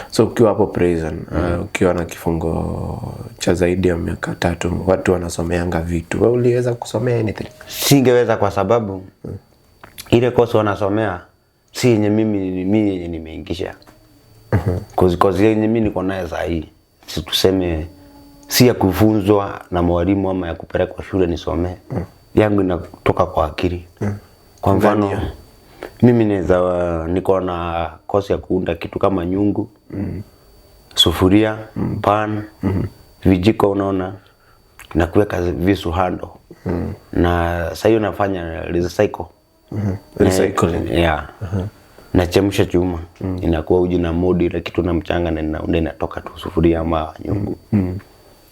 So ukiwa hapo prison, ukiwa na kifungo cha zaidi ya miaka 3, watu wanasomeanga vitu. Wewe uliweza kusomea anything? Singeweza kwa sababu ile kosi wanasomea si yenye mimi yenye nimeingisha. Kozi yenye mimi niko nayo sasa hii. Si tuseme si ya kufunzwa na mwalimu ama ya kupelekwa shule nisomee. Yangu inatoka kwa akili. Kwa mfano mimi niko na kosi ya kuunda kitu kama nyungu, sufuria, pan, vijiko unaona, na kuweka visu handle. Na sasa hiyo nafanya recycle. Recycling. Yeah. Nachemsha chuma. Inakuwa uji na modi ile kitu na mchanga na inaunda inatoka tu sufuria ama nyungu.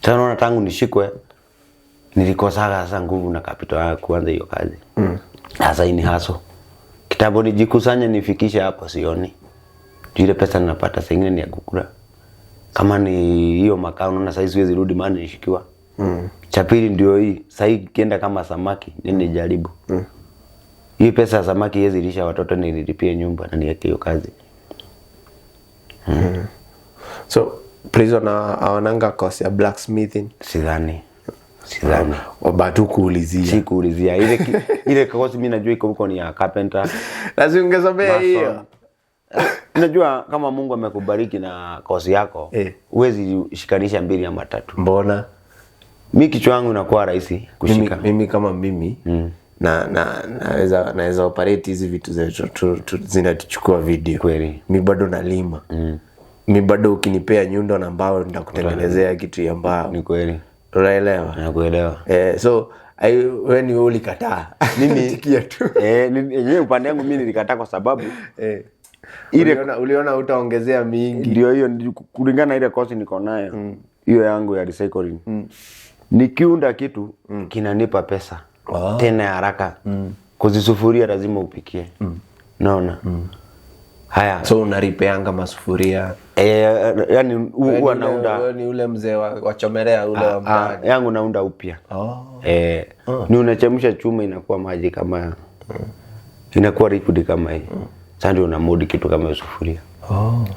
Sasa unaona tangu nishikwe nilikosaga sasa nguvu na capital kuanza hiyo kazi. Sasa hii ni haso. Kitambo nijikusanya nifikishe hapo sioni. Ile pesa ninapata saa nyingine ni ya kukula. Kama ni hiyo makao unaona sasa siwezi rudi maana nishikiwa. Cha pili ndio hii. Sasa hii kienda kama samaki nini jaribu. Hii pesa ya samaki hizi lisha watoto nilipie nyumba na niweke hiyo kazi. So prison awananga kosi ya blacksmithing? Sidhani. Wabatu kuulizia. Si kuulizia. Ile kosi mimi najua iko huko ni ya carpenter. Lazima ungesomea hiyo. Unajua kama Mungu amekubariki na kosi yako, huwezi shikanisha 2 ama 3. Mbona? Mimi kichwa yangu inakuwa rahisi kushika. Mimi kama mimi naweza operate hizi vitu zetu zinatuchukua video. Kweli. Mimi bado nalima. Mimi bado ukinipea nyundo na mbao nitakutengenezea kitu ya mbao. Ni kweli. Unaelewa? Nakuelewa. So wewe ni ulikataa. Mimi tikia tu. Yenyewe upande wangu mimi nilikataa kwa sababu uliona utaongezea mingi. Ndio hiyo kulingana ile kosi niko nayo. Hiyo yangu ya recycling. Nikiunda kitu kinanipa pesa. Tena haraka. Kuzisufuria lazima upikie. Naona. Haya. So unaripeanga masufuria. Yani huwa naunda. Ni ule mzee wa chomelea ule wa mtaani. Yangu naunda upya. Ni unachemsha chuma inakuwa maji kama inakuwa liquid kama hii. Sasa ndio una modi kitu kama sufuria.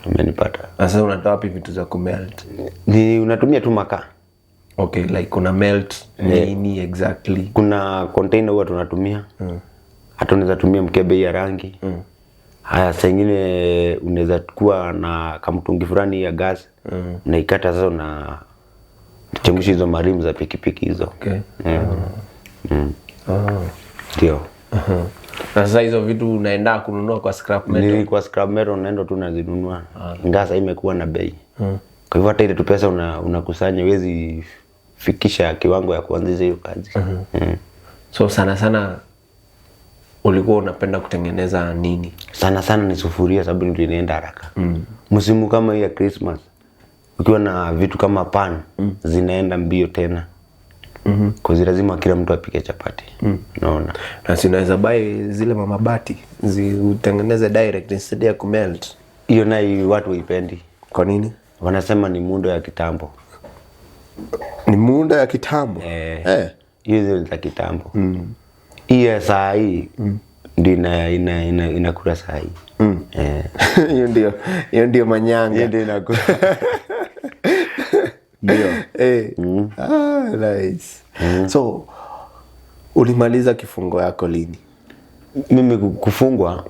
Umenipata. Sasa unatoa wapi vitu za kumelt? Ni unatumia tu makaa. Okay, like kuna melt nini exactly? Kuna container huwa tunatumia. Hata unaweza tumia mkebe ya rangi. Haya saa nyingine unaweza kuwa na kamtungi fulani ya gas. Unaikata sasa na chemsha hizo marimu za pikipiki hizo. Okay. Ndio. Sasa hizo vitu unaenda kununua kwa scrap metal? Ni kwa scrap metal unaenda tu unazinunua. Ngasa imekuwa na bei. Kwa hivyo hata ile tu pesa unakusanya huwezi fikisha kiwango ya kuanzisha hiyo kazi. So sana ulikuwa unapenda kutengeneza nini? Sana ni sufuria sababu ndio inaenda haraka. Msimu kama hii ya Christmas ukiwa na vitu kama pan zinaenda mbio tena. Kwa hiyo lazima kila mtu apike chapati. Naona. Na si unaweza buy zile mabati utengeneze direct instead ya kumelt. Hiyo nayo watu waipendi. Kwa nini? Wanasema ni muundo ya kitambo. Ni muundo ya kitambo? Hiyo ni za kitambo. Hiyo saa hii ndio inakula saa hii. Hiyo ndio manyanga. Hiyo ndio inakula. Ndio. Nice. So ulimaliza kifungo yako lini? Mimi kufungwa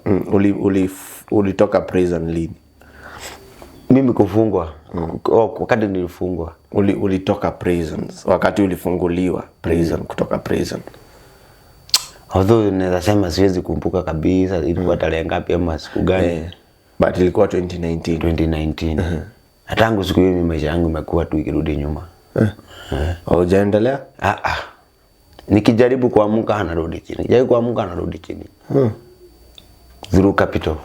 ulitoka prison lini? Mimi kufungwa wakati nilifungwa. Ulitoka prison wakati ulifunguliwa prison kutoka prison. Although naweza sema siwezi kumbuka kabisa ilikuwa tarehe ngapi ama siku gani. But ilikuwa 2019. Tangu siku hiyo maisha yangu imekuwa tu ikirudi nyuma. Hujaendelea? Nikijaribu kuamka anarudi chini. Jaribu kuamka anarudi chini. Zero capital.